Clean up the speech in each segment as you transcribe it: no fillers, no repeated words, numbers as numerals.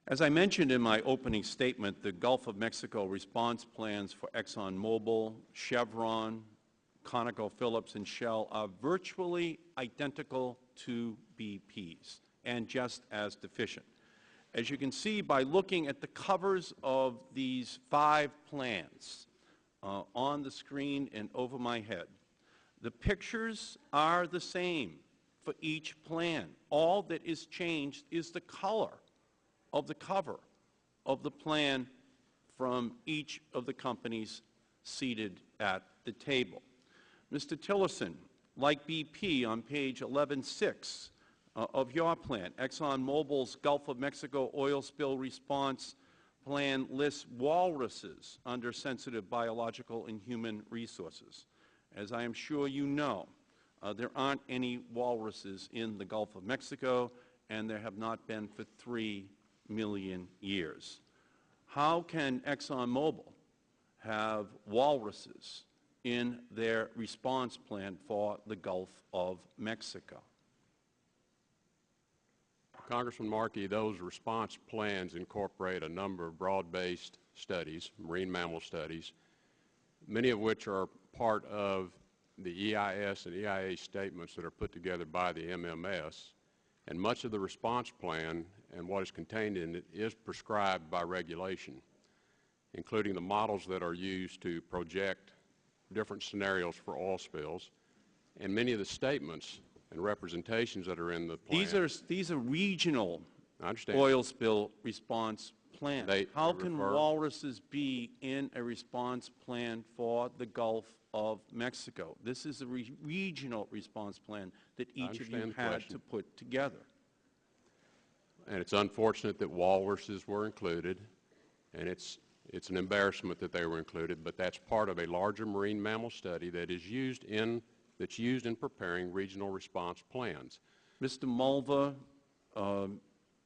As I mentioned in my opening statement, the Gulf of Mexico response plans for ExxonMobil, Chevron, ConocoPhillips, and Shell are virtually identical to BP's and just as deficient. As you can see by looking at the covers of these 5 plans on the screen and over my head, the pictures are the same for each plan. All that is changed is the color of the cover of the plan from each of the companies seated at the table. Mr. Tillerson, like BP on page 11.6 of your plan, ExxonMobil's Gulf of Mexico oil spill response plan lists walruses under sensitive biological and human resources. As I am sure you know, there aren't any walruses in the Gulf of Mexico, and there have not been for 3 million years. How can ExxonMobil have walruses in their response plan for the Gulf of Mexico? Congressman Markey, those response plans incorporate a number of broad-based studies, marine mammal studies, many of which are part of the EIS and EIA statements that are put together by the MMS, and much of the response plan and what is contained in it is prescribed by regulation, including the models that are used to project different scenarios for oil spills, and many of the statements and representations that are in the plan. These are regional oil spill response plans. How can walruses be in a response plan for the Gulf of Mexico? This is a regional response plan that each of you had to put together. And it's unfortunate that walruses were included, and it's an embarrassment that they were included, but that's part of a larger marine mammal study that is used in preparing regional response plans. Mr. Mulva,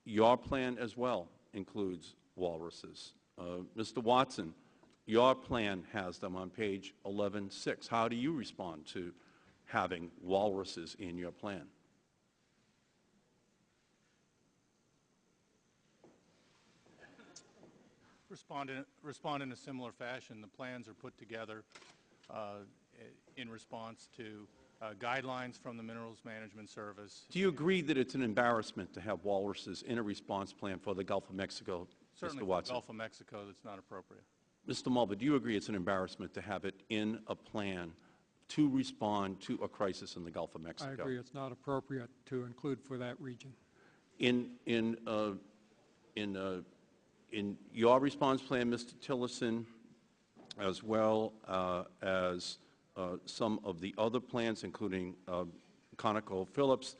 your plan as well includes walruses. Mr. Watson, your plan has them on page 11.6. How do you respond to having walruses in your plan? Respond in a similar fashion. The plans are put together in response to guidelines from the Minerals Management Service. Do you agree that it's an embarrassment to have walruses in a response plan for the Gulf of Mexico, Certainly Mr. Watson? For the Gulf of Mexico, that's not appropriate. Mr. Mulva, do you agree it's an embarrassment to have it in a plan to respond to a crisis in the Gulf of Mexico? I agree it's not appropriate to include for that region. In your response plan, Mr. Tillerson, as well as some of the other plans, including ConocoPhillips,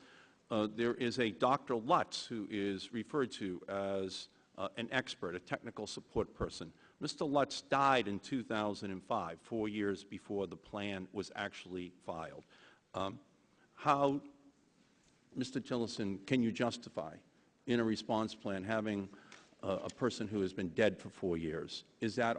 there is a Dr. Lutz who is referred to as an expert, a technical support person. Mr. Lutz died in 2005, 4 years before the plan was actually filed. How, Mr. Tillerson, can you justify in a response plan having a person who has been dead for 4 years? Is that all?